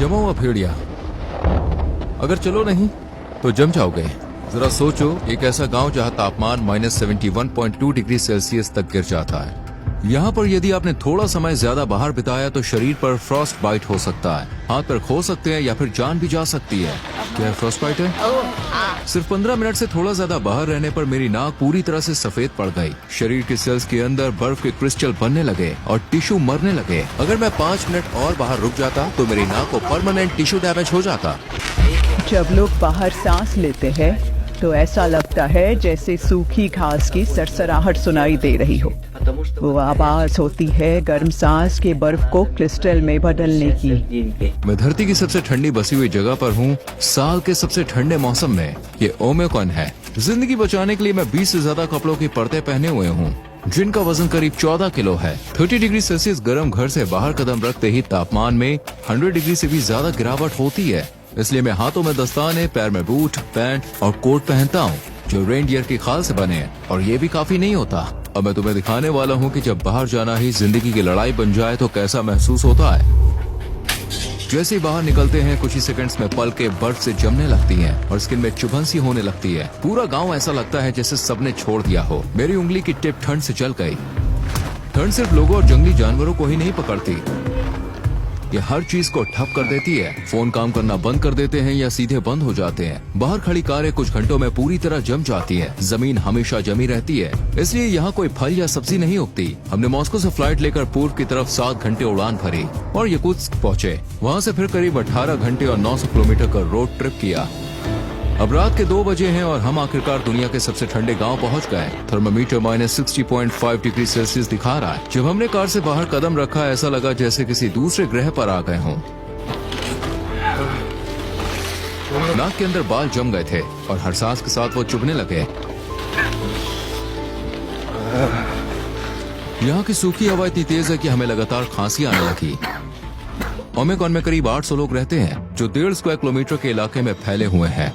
जमा हुआ भेड़िया, अगर चलो नहीं तो जम जाओगे। जरा सोचो, एक ऐसा गांव जहां तापमान -71.2 डिग्री सेल्सियस तक गिर जाता है। यहाँ पर यदि आपने थोड़ा समय ज्यादा बाहर बिताया तो शरीर पर फ्रॉस्ट बाइट हो सकता है, हाथ पैर खो सकते हैं या फिर जान भी जा सकती है। क्या फ्रॉस्ट बाइट है? सिर्फ 15 मिनट से थोड़ा ज्यादा बाहर रहने पर मेरी नाक पूरी तरह से सफेद पड़ गई। शरीर के सेल्स के अंदर बर्फ के क्रिस्टल बनने लगे और टिश्यू मरने लगे। अगर मैं 5 मिनट और बाहर रुक जाता तो मेरी नाक को परमानेंट टिश्यू डैमेज हो जाता। जब लोग बाहर सांस लेते हैं तो ऐसा लगता है जैसे सूखी घास की सरसराहट सुनाई दे रही हो। वो आवाज होती है गर्म सांस के बर्फ को क्रिस्टल में बदलने की। मैं धरती की सबसे ठंडी बसी हुई जगह पर हूँ, साल के सबसे ठंडे मौसम में। ये ओमिक्रॉन है। जिंदगी बचाने के लिए मैं 20 से ज्यादा कपड़ों की परतें पहने हुए हूँ, जिनका वजन करीब 14 किलो है। 30 डिग्री सेल्सियस गर्म घर से बाहर कदम रखते ही तापमान में 100 डिग्री से भी ज्यादा गिरावट होती है। इसलिए मैं हाथों में दस्ताने, पैर में बूट, पैंट और कोट पहनता हूँ जो रेनडियर की खाल से बने हैं। और ये भी काफी नहीं होता। अब मैं तुम्हें दिखाने वाला हूँ कि जब बाहर जाना ही जिंदगी की लड़ाई बन जाए तो कैसा महसूस होता है। जैसे ही बाहर निकलते हैं कुछ ही सेकंड्स में पलकें बर्फ से जमने लगती हैं और स्किन में चुभन सी होने लगती है। पूरा गांव ऐसा लगता है जैसे सबने छोड़ दिया हो। मेरी उंगली की टिप ठंड से जल गई। ठंड सिर्फ लोगों और जंगली जानवरों को ही नहीं पकड़ती, ये हर चीज को ठप कर देती है। फोन काम करना बंद कर देते हैं या सीधे बंद हो जाते हैं। बाहर खड़ी कारें कुछ घंटों में पूरी तरह जम जाती हैं। जमीन हमेशा जमी रहती है, इसलिए यहाँ कोई फल या सब्जी नहीं उगती। हमने मॉस्को से फ्लाइट लेकर पूर्व की तरफ 7 घंटे उड़ान भरी और यकुत्स्क पहुँचे। वहाँ से फिर करीब 18 घंटे और 900 किलोमीटर का रोड ट्रिप किया। अब रात के 2 बजे हैं और हम आखिरकार दुनिया के सबसे ठंडे गांव पहुंच गए। थर्मामीटर -60.5 डिग्री सेल्सियस दिखा रहा है। जब हमने कार से बाहर कदम रखा ऐसा लगा जैसे किसी दूसरे ग्रह पर आ गए हों। नाक के अंदर बाल जम गए थे और हर सांस के साथ वो चुभने लगे। यहाँ की सूखी हवा इतनी तेज है कि हमें लगातार खांसी आने लगी। ओमिक्रॉन में करीब 800 लोग रहते हैं जो 1.5 स्क्वायर किलोमीटर के इलाके में फैले हुए हैं।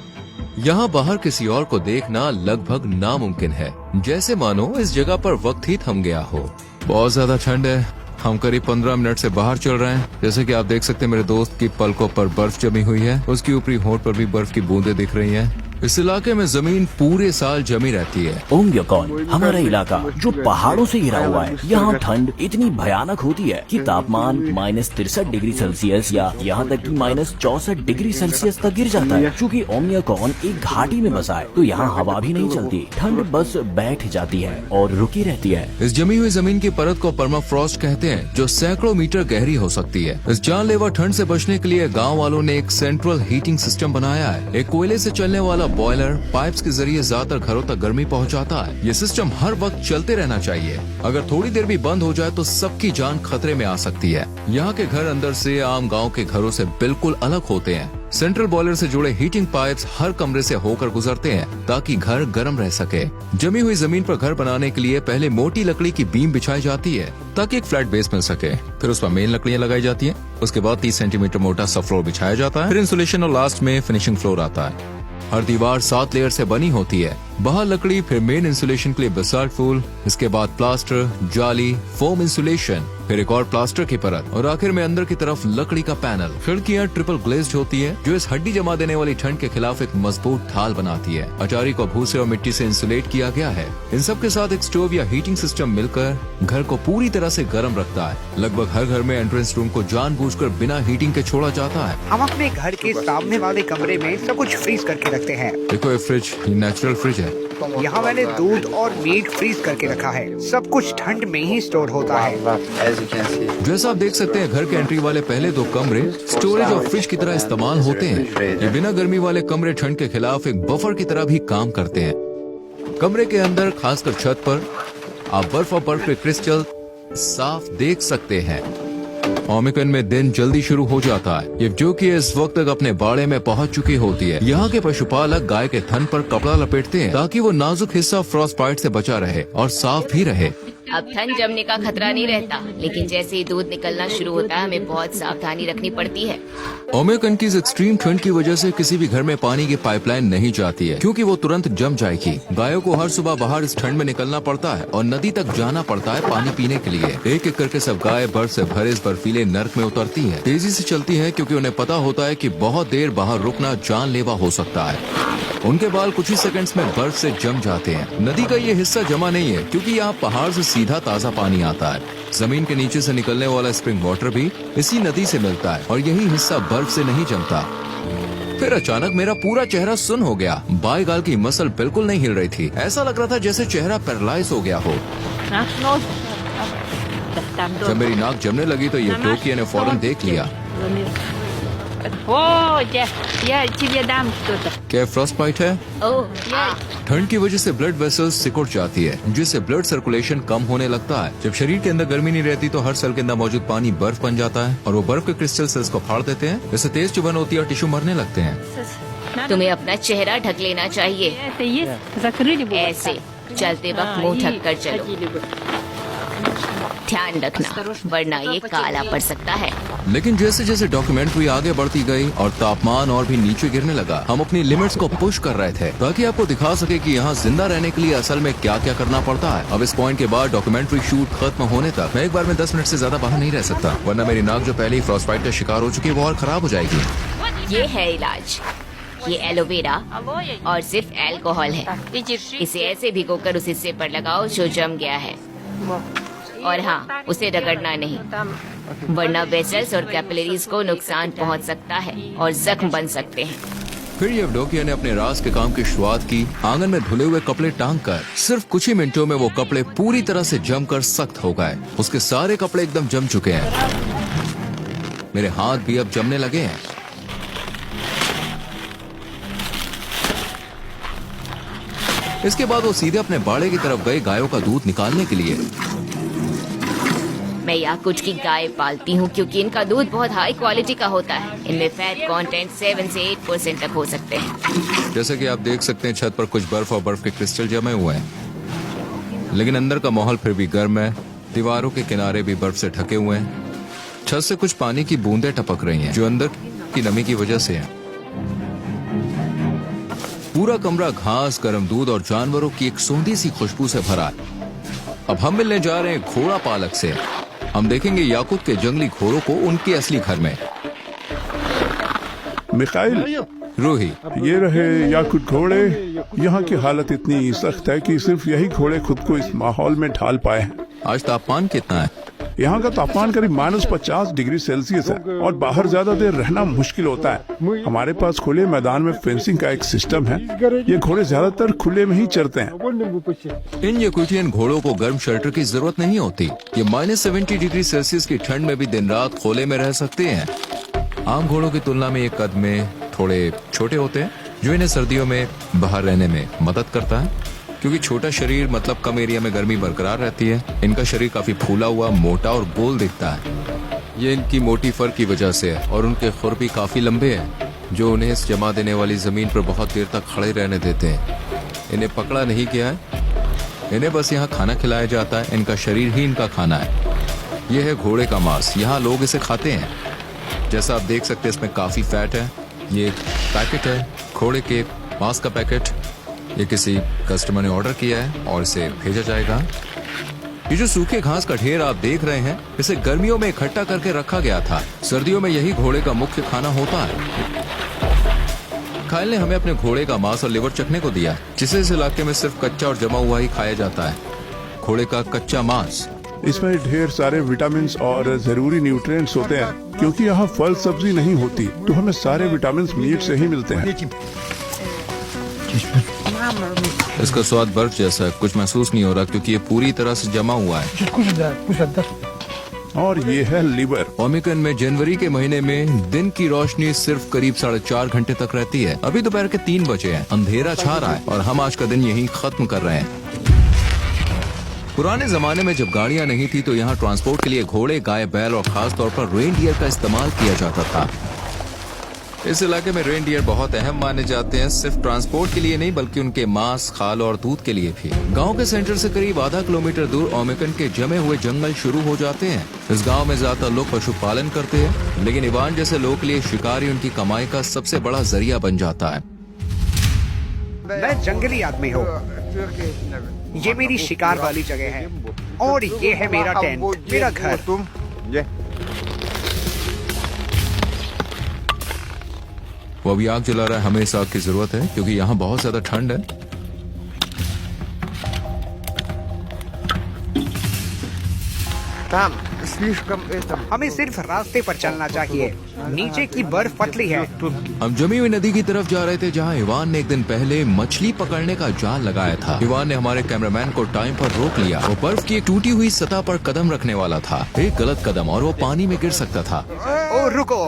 यहाँ बाहर किसी और को देखना लगभग नामुमकिन है, जैसे मानो इस जगह पर वक्त ही थम गया हो। बहुत ज्यादा ठंड है। हम करीब 15 मिनट से बाहर चल रहे हैं। जैसे कि आप देख सकते हैं मेरे दोस्त की पलकों पर बर्फ जमी हुई है, उसकी ऊपरी होंठ पर भी बर्फ की बूंदें दिख रही हैं। इस इलाके में जमीन पूरे साल जमी रहती है। ओमिक्रॉन हमारा इलाका जो पहाड़ों से घिरा हुआ है, यहाँ ठंड इतनी भयानक होती है कि तापमान -63 डिग्री सेल्सियस या यहाँ तक कि -64 डिग्री सेल्सियस तक गिर जाता है। चूँकि ओमिक्रॉन एक घाटी में बसा है तो यहाँ हवा भी नहीं चलती, ठंड बस बैठ जाती है और रुकी रहती है। इस जमी हुई जमीन की परत को परमाफ्रॉस्ट कहते हैं, जो सैकड़ों मीटर गहरी हो सकती है। इस जानलेवा ठंड से बचने के लिए गाँव वालों ने एक सेंट्रल हीटिंग सिस्टम बनाया है। एक कोयले से चलने वाला बॉयलर पाइप्स के जरिए ज्यादातर घरों तक गर्मी पहुंचाता है। ये सिस्टम हर वक्त चलते रहना चाहिए। अगर थोड़ी देर भी बंद हो जाए तो सबकी जान खतरे में आ सकती है। यहाँ के घर अंदर से आम गांव के घरों से बिल्कुल अलग होते हैं। सेंट्रल बॉयलर से जुड़े हीटिंग पाइप्स हर कमरे से होकर गुजरते हैं ताकि घर गर्म रह सके। जमी हुई जमीन पर घर बनाने के लिए पहले मोटी लकड़ी की बीम बिछाई जाती है ताकि एक फ्लैट बेस मिल सके। फिर उस पर मेन लकड़ियां लगाई जाती हैं। उसके बाद 30 सेंटीमीटर मोटा सा फ्लोर बिछाया जाता है। फिर इंसुलेशन और लास्ट में फिनिशिंग फ्लोर आता है। हर दीवार 7 लेयर से बनी होती है। बाहर लकड़ी, फिर मेन इंसुलेशन के लिए बेसाल्ट फूल, इसके बाद प्लास्टर, जाली, फोम इंसुलेशन, फिर एक और प्लास्टर की परत और आखिर में अंदर की तरफ लकड़ी का पैनल। खिड़कियाँ ट्रिपल ग्लेज्ड होती है जो इस हड्डी जमा देने वाली ठंड के खिलाफ एक मजबूत ढाल बनाती है। अटारी को भूसे और मिट्टी से इंसुलेट किया गया है। इन सब के साथ एक स्टोव या हीटिंग सिस्टम मिलकर घर को पूरी तरह से गर्म रखता है। लगभग हर घर में एंट्रेंस रूम को जानबूझकर बिना हीटिंग के छोड़ा जाता है। हम अपने घर के सामने वाले कमरे में सब कुछ फ्रीज करके रखते हैं। देखो ये फ्रिज, ये नेचुरल फ्रिज है। यहाँ मैंने दूध और मीट फ्रीज करके रखा है। सब कुछ ठंड में ही स्टोर होता है। जैसा आप देख सकते हैं घर के एंट्री वाले पहले 2 कमरे स्टोरेज और फ्रिज की तरह इस्तेमाल होते हैं। ये बिना गर्मी वाले कमरे ठंड के खिलाफ एक बफर की तरह भी काम करते हैं। कमरे के अंदर खासकर छत पर आप बर्फ और बर्फ के क्रिस्टल साफ देख सकते हैं। ओमिक्रॉन में दिन जल्दी शुरू हो जाता है। ये जो कि इस वक्त तक अपने बाड़े में पहुंच चुकी होती है। यहाँ के पशुपालक गाय के थन पर कपड़ा लपेटते हैं ताकि वो नाजुक हिस्सा फ्रॉस्ट बाइट से बचा रहे और साफ भी रहे। अब ठंड जमने का खतरा नहीं रहता, लेकिन जैसे ही दूध निकलना शुरू होता है हमें बहुत सावधानी रखनी पड़ती है। ओमेकन की इस एक्सट्रीम ठंड की वजह से किसी भी घर में पानी की पाइपलाइन नहीं जाती है, क्योंकि वो तुरंत जम जाएगी। गायों को हर सुबह बाहर इस ठंड में निकलना पड़ता है और नदी तक जाना पड़ता है पानी पीने के लिए। एक एक करके सब गाय बर्फ से भरे इस बर्फीले नर्क में उतरती हैं। तेजी से चलती हैं क्योंकि उन्हें पता होता है कि बहुत देर बाहर रुकना जानलेवा हो सकता है। उनके बाल कुछ ही सेकंड्स में बर्फ से जम जाते हैं। नदी का ये हिस्सा जमा नहीं है क्योंकि यहाँ पहाड़ से सीधा ताज़ा पानी आता है। जमीन के नीचे से निकलने वाला स्प्रिंग वाटर भी इसी नदी से मिलता है और यही हिस्सा बर्फ से नहीं जमता। फिर अचानक मेरा पूरा चेहरा सुन्न हो गया। बाएं गाल की मसल बिल्कुल नहीं हिल रही थी। ऐसा लग रहा था जैसे चेहरा पैरालाइज हो गया हो। जब मेरी नाक जमने लगी तो ये टोकियो ने फौरन देख लिया। क्या फ्रॉस्ट बाइट है? ठंड की वजह से ब्लड वेसल्स सिकुड़ जाती है, जिससे ब्लड सर्कुलेशन कम होने लगता है। जब शरीर के अंदर गर्मी नहीं रहती तो हर सेल के अंदर मौजूद पानी बर्फ बन जाता है और वो बर्फ के क्रिस्टल सेल्स को फाड़ देते हैं। इससे तेज चुभन होती है और टिश्यू मरने लगते हैं। तुम्हें अपना चेहरा ढक लेना चाहिए, ऐसे चलते वक्त मुंह ढक कर चलो। ध्यान रखना वरना ये काला पड़ सकता है। लेकिन जैसे जैसे डॉक्यूमेंट्री आगे बढ़ती गई और तापमान और भी नीचे गिरने लगा, हम अपनी लिमिट्स को पुश कर रहे थे ताकि आपको दिखा सके कि यहाँ जिंदा रहने के लिए असल में क्या क्या करना पड़ता है। अब इस पॉइंट के बाद डॉक्यूमेंट्री शूट खत्म होने तक मैं एक बार में 10 मिनट से ज्यादा बाहर नहीं रह सकता, वरना मेरी नाक जो पहले ही फ्रॉस्टबाइट का शिकार हो चुकी है वो और खराब हो जाएगी। ये है इलाज, ये एलोवेरा और सिर्फ अल्कोहल है। इसे ऐसे भिगोकर उस हिस्से पर लगाओ जो जम गया है, और हाँ, उसे रगड़ना नहीं, वरना वेसल्स और कैपिलरीज को नुकसान पहुंच सकता है और जख्म बन सकते हैं। फिर येवडोकिया ने अपने राज के काम की शुरुआत की। आंगन में धुले हुए कपड़े टांग कर सिर्फ कुछ ही मिनटों में वो कपड़े पूरी तरह से जमकर सख्त हो गए। उसके सारे कपड़े एकदम जम चुके हैं। मेरे हाथ भी अब जमने लगे हैं। इसके बाद वो सीधे अपने बाड़े की तरफ गए गायों का दूध निकालने के लिए। मैं याकुट की गाय पालती हूँ क्योंकि इनका दूध बहुत हाई क्वालिटी का होता है। इनमें फैट कंटेंट 7 से 8% तक हो सकते हैं। जैसे कि आप देख सकते हैं छत पर कुछ बर्फ और बर्फ के क्रिस्टल जमे हुए हैं, लेकिन अंदर का माहौल फिर भी गर्म है। दीवारों के किनारे भी बर्फ से ढके हुए हैं। छत से कुछ पानी की बूंदें टपक रही हैं, जो अंदर की नमी की वजह से है। पूरा कमरा घास, गर्म दूध और जानवरों की एक सौंधी सी खुशबू से भरा है। अब हम मिलने जा रहे हैं घोड़ा पालक से। हम देखेंगे याकूब के जंगली घोड़ों को उनके असली घर में। मिखाइल, रूही, ये रहे याकुट घोड़े। यहाँ की हालत इतनी सख्त है कि सिर्फ यही घोड़े खुद को इस माहौल में ढाल पाए हैं। आज तापमान कितना है? यहाँ का तापमान करीब -50 डिग्री सेल्सियस है और बाहर ज्यादा देर रहना मुश्किल होता है। हमारे पास खुले मैदान में फेंसिंग का एक सिस्टम है। ये घोड़े ज्यादातर खुले में ही चरते हैं। इन याकुटियन घोड़ों को गर्म शेल्टर की जरूरत नहीं होती। ये -70 डिग्री सेल्सियस की ठंड में भी दिन रात खोले में रह सकते हैं। आम घोड़ों की तुलना में ये कद में थोड़े छोटे होते हैं, जो इन्हें सर्दियों में बाहर रहने में मदद करता है। क्योंकि छोटा शरीर मतलब कम एरिया में गर्मी बरकरार रहती है। इनका शरीर काफी फूला हुआ, मोटा और गोल दिखता है। ये इनकी मोटी फर की वजह से है और उनके खुर भी काफी लंबे हैं, जो उन्हें इस जमा देने वाली जमीन पर बहुत देर तक खड़े रहने देते हैं। इन्हें पकड़ा नहीं गया है, इन्हें बस यहाँ खाना खिलाया जाता है। इनका शरीर ही इनका खाना है। यह है घोड़े का मांस। यहाँ लोग इसे खाते हैं। जैसा आप देख सकते हैं इसमें काफी फैट है। ये पैकेट है घोड़े के मांस का पैकेट। ये किसी कस्टमर ने ऑर्डर किया है और इसे भेजा जाएगा। ये जो सूखे घास का ढेर आप देख रहे हैं, इसे गर्मियों में इकट्ठा करके रखा गया था। सर्दियों में यही घोड़े का मुख्य खाना होता है। खाइल ने हमें अपने घोड़े का मांस और लिवर चखने को दिया, जिसे इस इलाके में सिर्फ कच्चा और जमा हुआ ही खाया जाता है। घोड़े का कच्चा मांस। इसमें ढेर सारे विटामिन और जरूरी न्यूट्रिएंट्स होते हैं। क्योंकि यहाँ फल सब्जी नहीं होती, तो हमें सारे विटामिन मीट से ही मिलते हैं। इसका स्वाद बर्फ जैसा है, कुछ महसूस नहीं हो रहा क्योंकि ये पूरी तरह से जमा हुआ है। और ये है लिवर। ओमिक्रॉन में जनवरी के महीने में दिन की रोशनी सिर्फ करीब 4.5 घंटे तक रहती है। अभी दोपहर के 3 बजे हैं, अंधेरा छा रहा है और हम आज का दिन यहीं खत्म कर रहे हैं। पुराने जमाने में जब गाड़ियां नहीं थी तो यहाँ ट्रांसपोर्ट के लिए घोड़े, गाय, बैल और खास तौर पर रेनडियर का इस्तेमाल किया जाता था। इस इलाके में रेनडियर बहुत अहम माने जाते हैं, सिर्फ ट्रांसपोर्ट के लिए नहीं बल्कि उनके मांस, खाल और दूध के लिए भी। गांव के सेंटर से करीब आधा किलोमीटर दूर ओमेकन के जमे हुए जंगल शुरू हो जाते हैं। इस गांव में ज्यादातर लोग पशुपालन करते हैं, लेकिन इवान जैसे लोग के लिए शिकार ही उनकी कमाई का सबसे बड़ा जरिया बन जाता है। मैं जंगली आदमी हूँ। ये मेरी शिकार वाली जगह है और ये है मेरा टेंट, मेरा घर। वो अभी आग जला रहा है, हमें इस आग की जरूरत है क्योंकि यहाँ बहुत ज्यादा ठंड है। हमें सिर्फ रास्ते पर चलना चाहिए, नीचे की बर्फ पतली है। हम जमी हुई नदी की तरफ जा रहे थे जहाँ इवान ने एक दिन पहले मछली पकड़ने का जाल लगाया था। इवान ने हमारे कैमरामैन को टाइम पर रोक लिया। वो बर्फ की एक टूटी हुई सतह पर कदम रखने वाला था, एक गलत कदम और वो पानी में गिर सकता था ओ रुको।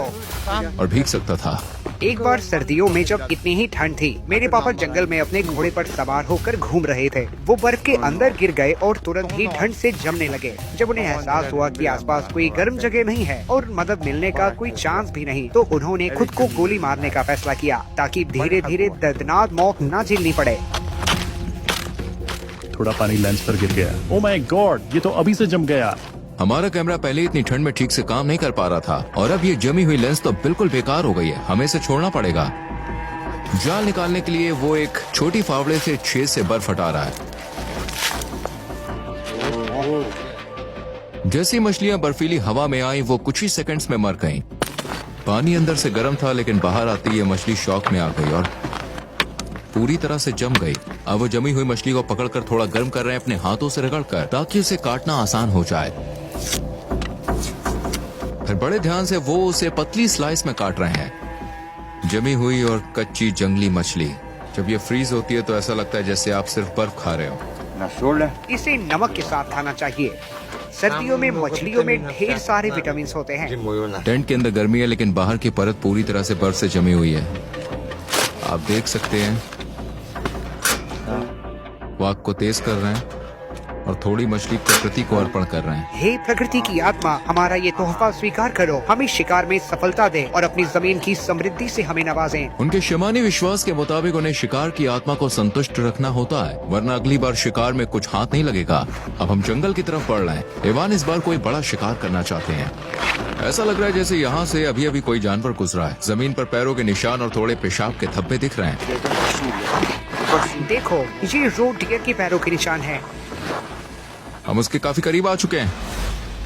और भीग सकता था। एक बार सर्दियों में जब इतनी ही ठंड थी, मेरे पापा जंगल में अपने घोड़े पर सवार होकर घूम रहे थे। वो बर्फ के अंदर गिर गए और तुरंत ही ठंड से जमने लगे। जब उन्हें एहसास हुआ कि आसपास कोई गर्म जगह नहीं है और मदद मिलने का कोई चांस भी नहीं, तो उन्होंने खुद को गोली मारने का फैसला किया ताकि धीरे धीरे दर्दनाक मौत न झेलनी पड़े। थोड़ा पानी लेंस पर गिर गया। ओह माय गॉड, ये तो अभी से जम गया। हमारा कैमरा पहले इतनी ठंड में ठीक से काम नहीं कर पा रहा था और अब ये जमी हुई लेंस तो बिल्कुल बेकार हो गई है। हमें इसे छोड़ना पड़ेगा। जाल निकालने के लिए वो एक छोटी फावड़े से छेद से बर्फ हटा रहा है। जैसी मछलियां बर्फीली हवा में आई वो कुछ ही सेकंड्स में मर गईं। पानी अंदर से गर्म था लेकिन बाहर आती ये मछली शॉक में आ गई और पूरी तरह से जम गई। अब वो जमी हुई मछली को पकड़कर थोड़ा गर्म कर रहे हैं अपने हाथों से रगड़कर, ताकि उसे काटना आसान हो जाए। फिर बड़े ध्यान से वो उसे पतली स्लाइस में काट रहे हैं। जमी हुई और कच्ची जंगली मछली जब ये फ्रीज होती है तो ऐसा लगता है जैसे आप सिर्फ बर्फ खा रहे हो। इसे नमक के साथ खाना चाहिए। सर्दियों में मछलियों में ढेर सारे विटामिन होते हैं। टेंट के अंदर गर्मी है लेकिन बाहर की परत पूरी तरह से बर्फ से जमी हुई है। आप देख सकते हैं वो आग को तेज कर रहे हैं और थोड़ी मछली प्रकृति को अर्पण कर रहे हैं। हे प्रकृति की आत्मा, हमारा ये तोहफा स्वीकार करो। हमें शिकार में सफलता दे और अपनी जमीन की समृद्धि से हमें नवाजें। उनके शमानी विश्वास के मुताबिक उन्हें शिकार की आत्मा को संतुष्ट रखना होता है, वरना अगली बार शिकार में कुछ हाथ नहीं लगेगा। अब हम जंगल की तरफ बढ़ रहे हैं। इवान इस बार कोई बड़ा शिकार करना चाहते हैं। ऐसा लग रहा है जैसे यहाँ से अभी अभी कोई जानवर गुजरा है। जमीन पर पैरों के निशान और थोड़े पेशाब के धब्बे दिख रहे हैं। देखो, ये रोड डियर के पैरों के निशान हैं। हम उसके काफी करीब आ चुके हैं।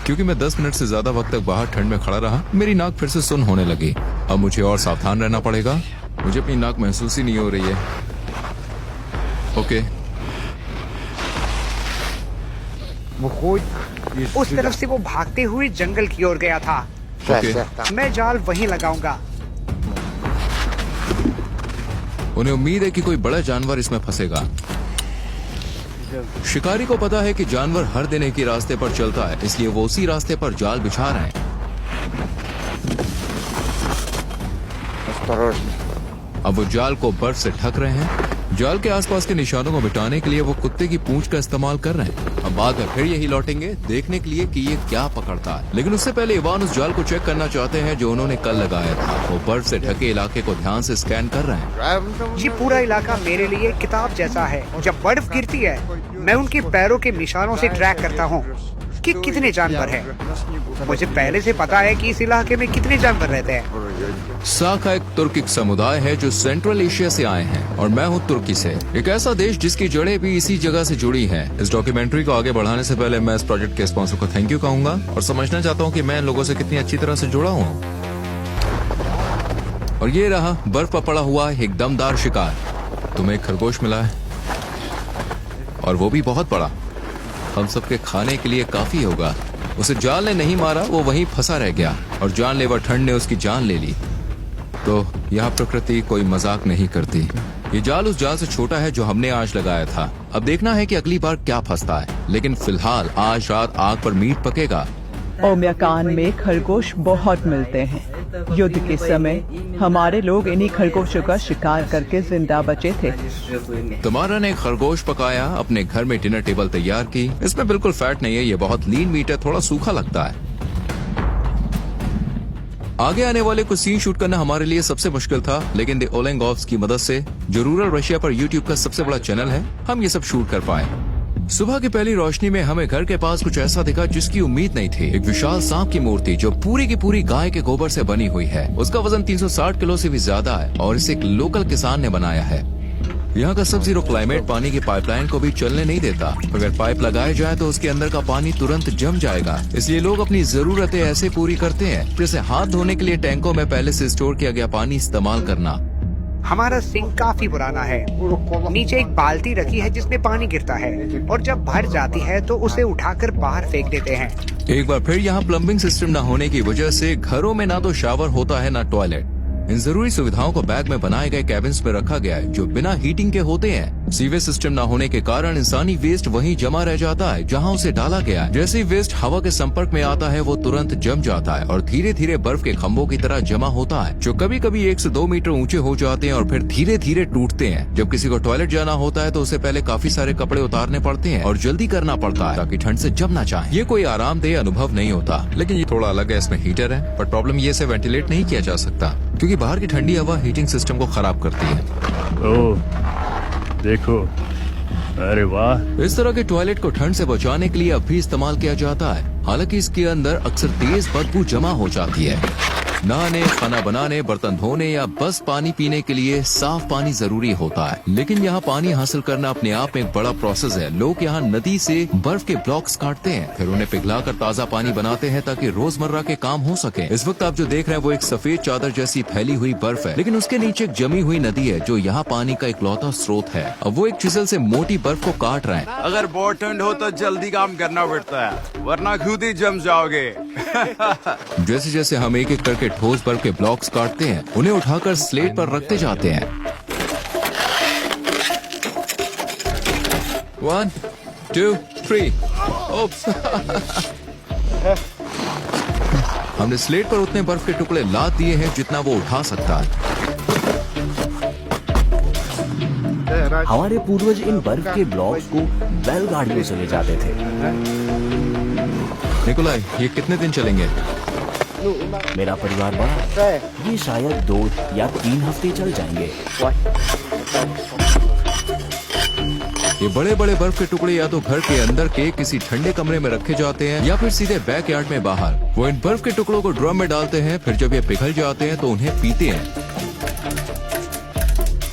क्योंकि मैं 10 मिनट से ज्यादा वक्त तक बाहर ठंड में खड़ा रहा, मेरी नाक फिर से सुन्न होने लगी। अब मुझे और सावधान रहना पड़ेगा। मुझे अपनी नाक महसूस ही नहीं हो रही है। ओके, उस तरफ से वो भागते हुए जंगल की ओर गया था। ओके। मैं जाल वहीं लगाऊंगा। उन्हें उम्मीद है कि कोई बड़ा जानवर इसमें फंसेगा। शिकारी को पता है कि जानवर हर दिन एक ही रास्ते पर चलता है, इसलिए वो उसी रास्ते पर जाल बिछा रहे हैं। अब वो जाल को बर्फ से ढक रहे हैं। जाल के आसपास के निशानों को मिटाने के लिए वो कुत्ते की पूंछ का इस्तेमाल कर रहे हैं। अब बाद में फिर यही लौटेंगे देखने के लिए कि ये क्या पकड़ता है। लेकिन उससे पहले इवान उस जाल को चेक करना चाहते हैं जो उन्होंने कल लगाया था। वो बर्फ से ढके इलाके को ध्यान से स्कैन कर रहे हैं। ये पूरा इलाका मेरे लिए एक किताब जैसा है। जब बर्फ गिरती है, मैं उनके पैरों के निशानों से ट्रैक करता हूँ कि कितने जानवर हैं। मुझे पहले से पता है कि इस इलाके में कितने जानवर रहते हैं। साका एक तुर्किक समुदाय है जो सेंट्रल एशिया से आए हैं और मैं हूँ तुर्की से, एक ऐसा देश जिसकी जड़ें भी इसी जगह से जुड़ी हैं। इस डॉक्यूमेंट्री को आगे बढ़ाने से पहले मैं इस प्रोजेक्ट के स्पॉन्सर को थैंक यू कहूंगा और समझना चाहता हूँ कि मैं इन लोगों से कितनी अच्छी तरह से जुड़ा हूँ। और ये रहा बर्फ पर पड़ा हुआ एक दमदार शिकार। तुम्हें एक खरगोश मिला है और वो भी बहुत बड़ा। हम सबके खाने के लिए काफी होगा। उसे जाल ने नहीं मारा, वो वहीं फंसा रह गया और जानलेवा ठंड ने उसकी जान ले ली। तो यहाँ प्रकृति कोई मजाक नहीं करती। ये जाल उस जाल से छोटा है जो हमने आज लगाया था। अब देखना है कि अगली बार क्या फंसता है। लेकिन फिलहाल आज रात आग पर मीट पकेगा। ओम्याकान में खरगोश बहुत मिलते हैं। युद्ध के समय हमारे लोग इन्हीं खरगोशों का शिकार करके जिंदा बचे थे। तुम्हारा ने खरगोश पकाया, अपने घर में डिनर टेबल तैयार की। इसमें बिल्कुल फैट नहीं है, ये बहुत लीन मीट है, थोड़ा सूखा लगता है। आगे आने वाले कुछ सीन शूट करना हमारे लिए सबसे मुश्किल था, लेकिन द ओलेंगोव्स की मदद से, जो रूरल रशिया पर यूट्यूब का सबसे बड़ा चैनल है, हम ये सब शूट कर पाए। सुबह की पहली रोशनी में हमें घर के पास कुछ ऐसा दिखा जिसकी उम्मीद नहीं थी। एक विशाल सांप की मूर्ति जो पूरी की पूरी गाय के गोबर से बनी हुई है। उसका वजन 360 किलो से भी ज्यादा है और इसे एक लोकल किसान ने बनाया है। यहाँ का सब जीरो क्लाइमेट पानी की पाइपलाइन को भी चलने नहीं देता। अगर पाइप लगाए जाए तो उसके अंदर का पानी तुरंत जम जाएगा। इसलिए लोग अपनी जरूरतें ऐसे पूरी करते हैं, जैसे हाथ धोने के लिए टैंकों में पहले से स्टोर किया गया पानी इस्तेमाल करना। हमारा सिंक काफी पुराना है। नीचे एक बाल्टी रखी है जिसमें पानी गिरता है और जब भर जाती है तो उसे उठाकर बाहर फेंक देते हैं। एक बार फिर यहाँ प्लम्बिंग सिस्टम न होने की वजह से घरों में ना तो शावर होता है ना टॉयलेट। इन जरूरी सुविधाओं को बैग में बनाए गए कैबिन्स में रखा गया है जो बिना हीटिंग के होते हैं। सीवेज सिस्टम न होने के कारण इंसानी वेस्ट वहीं जमा रह जाता है जहां उसे डाला गया है। जैसे ही वेस्ट हवा के संपर्क में आता है वो तुरंत जम जाता है और धीरे धीरे बर्फ के खंभों की तरह जमा होता है, जो कभी कभी 1 से 2 मीटर ऊंचे हो जाते हैं और फिर धीरे धीरे टूटते हैं। जब किसी को टॉयलेट जाना होता है तो उसे पहले काफी सारे कपड़े उतारने पड़ते हैं और जल्दी करना पड़ता है ताकि ठंड से जम ना जाए। ये कोई आरामदेह अनुभव नहीं होता, लेकिन ये थोड़ा अलग है। इसमें हीटर है, पर प्रॉब्लम ये इसे वेंटिलेट नहीं किया जा सकता क्योंकि बाहर की ठंडी हवा हीटिंग सिस्टम को खराब करती है। ओह, देखो, अरे वाह। इस तरह के टॉयलेट को ठंड से बचाने के लिए अब भी इस्तेमाल किया जाता है। हालांकि इसके अंदर अक्सर तेज बदबू जमा हो जाती है। नहाने, खाना बनाने, बर्तन धोने या बस पानी पीने के लिए साफ पानी जरूरी होता है, लेकिन यहाँ पानी हासिल करना अपने आप में एक बड़ा प्रोसेस है। लोग यहाँ नदी से बर्फ के ब्लॉक्स काटते हैं, फिर उन्हें पिघलाकर ताज़ा पानी बनाते हैं ताकि रोजमर्रा के काम हो सके। इस वक्त आप जो देख रहे हैं वो एक सफेद चादर जैसी फैली हुई बर्फ है, लेकिन उसके नीचे एक जमी हुई नदी है जो यहाँ पानी का इकलौता स्रोत है। अब वो एक चिसल से मोटी बर्फ को काट रहे हैं। अगर बहुत ठंड हो तो जल्दी काम करना पड़ता है, वरना खुद ही जम जाओगे। जैसे जैसे हम एक एक करके ठोस बर्फ के ब्लॉक्स काटते हैं, उन्हें उठाकर स्लेट पर रखते जाते हैं। 1, 2, 3। ओप्स। हमने स्लेट पर उतने बर्फ के टुकड़े लाद दिए हैं जितना वो उठा सकता है। हमारे पूर्वज इन बर्फ के ब्लॉक्स को बैलगाड़ियों से ले जाते थे। निकोलाई, ये कितने दिन चलेंगे? मेरा परिवार बड़ा, ये शायद 2 या 3 हफ्ते चल जाएंगे। ये बड़े बड़े बर्फ के टुकड़े या तो घर के अंदर के किसी ठंडे कमरे में रखे जाते हैं या फिर सीधे बैकयार्ड में बाहर। वो इन बर्फ के टुकड़ों को ड्रम में डालते हैं, फिर जब ये पिघल जाते हैं तो उन्हें पीते हैं।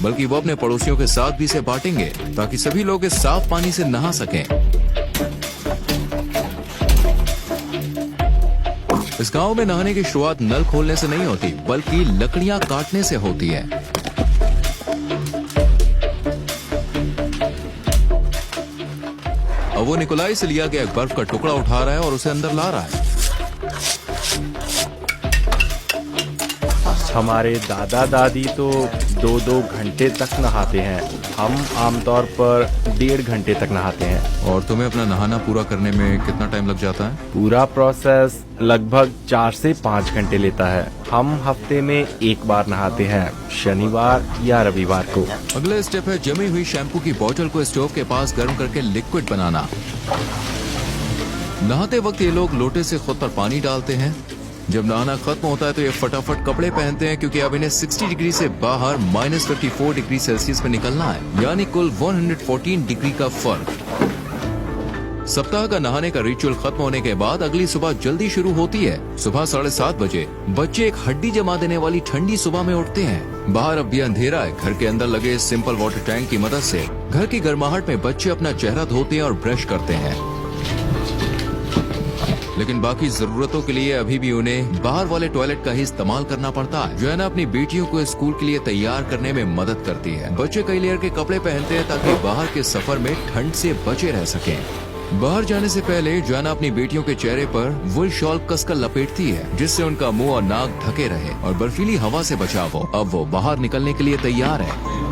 बल्कि वो अपने पड़ोसियों के साथ भी इसे बांटेंगे ताकि सभी लोग इस साफ पानी से नहा सकें। इस गांव में नहाने की शुरुआत नल खोलने से नहीं होती, बल्कि लकड़ियां काटने से होती है। अब वो निकोलाई से लिया गया एक बर्फ का टुकड़ा उठा रहा है और उसे अंदर ला रहा है। हमारे दादा दादी तो 2-2 घंटे तक नहाते हैं। हम आमतौर पर 1.5 घंटे तक नहाते हैं। और तुम्हें अपना नहाना पूरा करने में कितना टाइम लग जाता है? पूरा प्रोसेस लगभग 4 से 5 घंटे लेता है। हम हफ्ते में 1 बार नहाते हैं, शनिवार या रविवार को। अगला स्टेप है जमी हुई शैम्पू की बोतल को स्टोव के पास गर्म करके लिक्विड बनाना। नहाते वक्त ये लोग लोटे से खुद पर पानी डालते हैं। जब नहाना खत्म होता है तो ये फटाफट कपड़े पहनते हैं क्योंकि अब इन्हें 60 डिग्री से बाहर -54 डिग्री सेल्सियस में निकलना है, यानी कुल 114 डिग्री का फर्क। सप्ताह का नहाने का रिचुअल खत्म होने के बाद अगली सुबह जल्दी शुरू होती है। सुबह 7:30 बजे बच्चे एक हड्डी जमा देने वाली ठंडी सुबह में उठते हैं। बाहर अब भी अंधेरा है। घर के अंदर लगे सिंपल वाटर टैंक की मदद से घर की गर्माहट में बच्चे अपना चेहरा धोते हैं और ब्रश करते हैं, लेकिन बाकी जरूरतों के लिए अभी भी उन्हें बाहर वाले टॉयलेट का ही इस्तेमाल करना पड़ता है। जोएना अपनी बेटियों को स्कूल के लिए तैयार करने में मदद करती है। बच्चे कई लेयर के कपड़े पहनते हैं ताकि बाहर के सफर में ठंड से बचे रह सकें। बाहर जाने से पहले जोएना अपनी बेटियों के चेहरे पर वुल शॉल कसकर लपेटती है जिससे उनका मुंह और नाक ढके रहे और बर्फीली हवा से बचाव हो। अब वो बाहर निकलने के लिए तैयार है।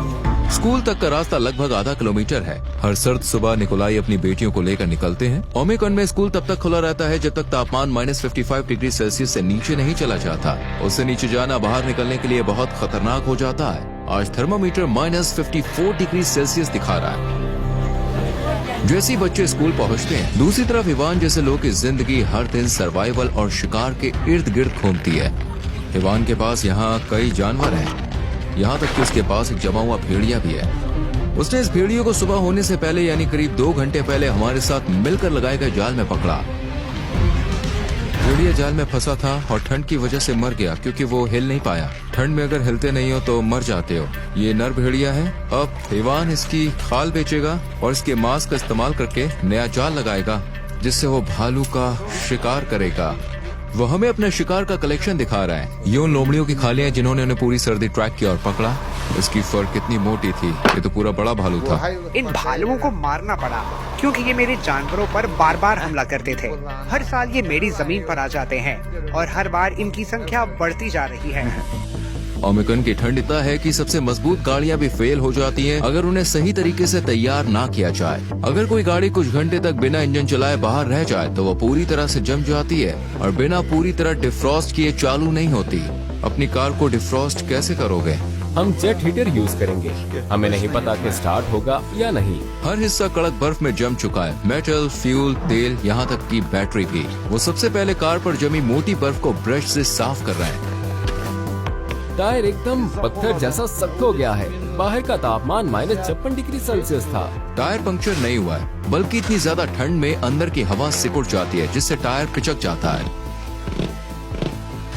स्कूल तक का रास्ता लगभग आधा किलोमीटर है। हर सर्द सुबह निकोलाई अपनी बेटियों को लेकर निकलते हैं। ओमेकॉन में स्कूल तब तक खुला रहता है जब तक तापमान -55 डिग्री सेल्सियस से नीचे नहीं चला जाता। उससे नीचे जाना बाहर निकलने के लिए बहुत खतरनाक हो जाता है। आज थर्मामीटर -54 डिग्री सेल्सियस दिखा रहा है। जैसे ही बच्चे स्कूल पहुंचते हैं, दूसरी तरफ इवान जैसे लोग की जिंदगी हर दिन सर्वाइवल और शिकार के इर्द गिर्द घूमती है। हिवान के पास यहाँ कई जानवर हैं। यहाँ तक कि उसके पास एक जमा हुआ भेड़िया भी है। उसने इस भेड़ियों को सुबह होने से पहले यानी करीब 2 घंटे पहले हमारे साथ मिलकर लगाए गए जाल में पकड़ा। भेड़िया जाल में फंसा था और ठंड की वजह से मर गया क्योंकि वो हिल नहीं पाया। ठंड में अगर हिलते नहीं हो तो मर जाते हो। ये नर भेड़िया है। अब हिवान इसकी खाल बेचेगा और इसके मांस का इस्तेमाल करके नया जाल लगाएगा जिससे वो भालू का शिकार करेगा। वो हमें अपने शिकार का कलेक्शन दिखा रहा है। ये उन लोमड़ियों की खालियां हैं जिन्होंने उन्हें पूरी सर्दी ट्रैक किया और पकड़ा। इसकी फर कितनी मोटी थी, ये तो पूरा बड़ा भालू था। इन भालुओं को मारना पड़ा क्योंकि ये मेरे जानवरों पर बार बार हमला करते थे। हर साल ये मेरी जमीन पर आ जाते हैं और हर बार इनकी संख्या बढ़ती जा रही है। ओमिक्रॉन की ठंड इतना है कि सबसे मजबूत गाड़ियां भी फेल हो जाती हैं अगर उन्हें सही तरीके से तैयार ना किया जाए। अगर कोई गाड़ी कुछ घंटे तक बिना इंजन चलाए बाहर रह जाए तो वो पूरी तरह से जम जाती है और बिना पूरी तरह डिफ्रॉस्ट किए चालू नहीं होती। अपनी कार को डिफ्रॉस्ट कैसे करोगे? हम जेट हीटर यूज करेंगे। हमें नहीं पता कि स्टार्ट होगा या नहीं। हर हिस्सा कड़क बर्फ में जम चुका है। मेटल, फ्यूल, तेल, यहाँ तक कि बैटरी भी। वो सबसे पहले कार पर जमी मोटी बर्फ को ब्रश से साफ कर रहे हैं। टायर एकदम पत्थर जैसा सख्त हो गया है। बाहर का तापमान -56 डिग्री सेल्सियस था। टायर पंक्चर नहीं हुआ है, बल्कि इतनी ज्यादा ठंड में अंदर की हवा सिकुड़ जाती है जिससे टायर पिचक जाता है।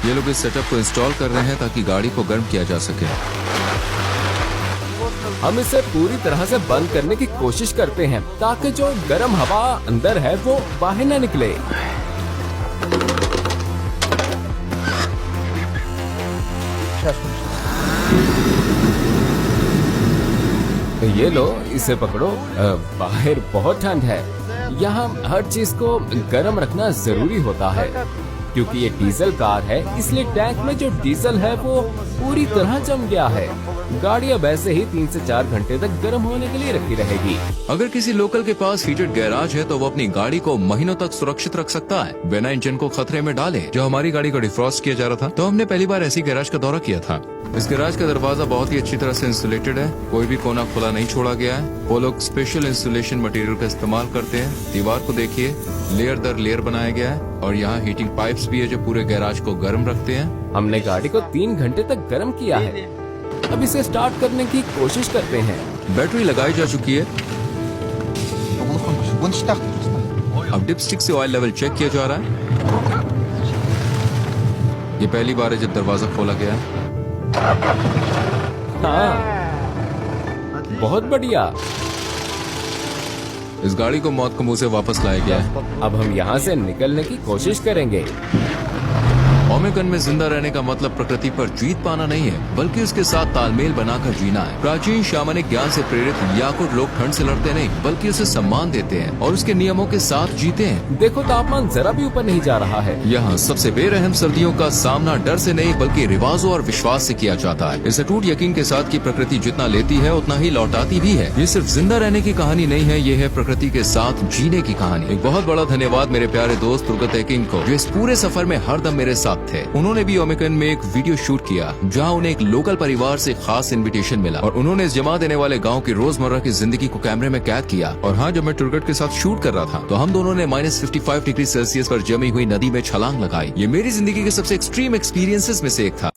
ये लोग इस सेटअप को इंस्टॉल कर रहे हैं ताकि गाड़ी को गर्म किया जा सके। हम इसे पूरी तरह से बंद करने की कोशिश करते हैं ताकि जो गर्म हवा अंदर है वो बाहर न निकले। ये लो, इसे पकड़ो। बाहर बहुत ठंड है। यहाँ हर चीज को गर्म रखना जरूरी होता है क्योंकि ये डीजल कार है, इसलिए टैंक में जो डीजल है वो पूरी तरह जम गया है। गाड़ी अब ऐसे ही 3 से 4 घंटे तक गर्म होने के लिए रखी रहेगी। अगर किसी लोकल के पास हीटेड गैराज है तो वो अपनी गाड़ी को महीनों तक सुरक्षित रख सकता है बिना इंजन को खतरे में डाले। जब हमारी गाड़ी को डिफ्रॉस्ट किया जा रहा था तो हमने पहली बार ऐसी गैराज का दौरा किया था। इस गैराज का दरवाजा बहुत ही अच्छी तरह से इंसुलेटेड है। कोई भी कोना खुला नहीं छोड़ा गया है। वो लोग स्पेशल इंसुलेशन मटेरियल का इस्तेमाल करते हैं। दीवार को देखिए, लेयर दर लेयर बनाया गया है और यहाँ हीटिंग पाइप्स भी है जो पूरे गैराज को गर्म रखते हैं। हमने गाड़ी को 3 घंटे तक गर्म किया है। अब इसे स्टार्ट करने की कोशिश करते हैं। बैटरी लगाई जा चुकी है। अब डिपस्टिक से ऑयल लेवल चेक किया जा रहा है। ये पहली बार है जब दरवाजा खोला गया है। हाँ, बहुत बढ़िया। इस गाड़ी को मौत के मुंह से वापस लाया गया है। अब हम यहाँ से निकलने की कोशिश करेंगे। ओमिक्रॉन में जिंदा रहने का मतलब प्रकृति पर जीत पाना नहीं है, बल्कि उसके साथ तालमेल बनाकर जीना है। प्राचीन शामनिक ज्ञान से प्रेरित याकुट लोग ठंड से लड़ते नहीं, बल्कि उसे सम्मान देते हैं और उसके नियमों के साथ जीते हैं। देखो, तापमान जरा भी ऊपर नहीं जा रहा है। यहाँ सबसे बेरहम सर्दियों का सामना डर से नहीं बल्कि रिवाजों और विश्वास से किया जाता है। इस अटूट यकीन के साथ कि प्रकृति जितना लेती है उतना ही लौटाती भी है। ये सिर्फ जिंदा रहने की कहानी नहीं है, ये है प्रकृति के साथ जीने की कहानी। एक बहुत बड़ा धन्यवाद मेरे प्यारे दोस्त तुर्गत एकिंग को, जो इस पूरे सफर में हरदम मेरे साथ थे। उन्होंने भी ओमिक्रॉन में एक वीडियो शूट किया जहां उन्हें एक लोकल परिवार से खास इनविटेशन मिला और उन्होंने इस जमा देने वाले गांव की रोजमर्रा की जिंदगी को कैमरे में कैद किया। और हाँ, जब मैं तुर्गत के साथ शूट कर रहा था तो हम दोनों ने -55 डिग्री सेल्सियस पर जमी हुई नदी में छलांग लगाई। ये मेरी जिंदगी के सबसे एक्सट्रीम एक्सपीरियंसेस में से एक था।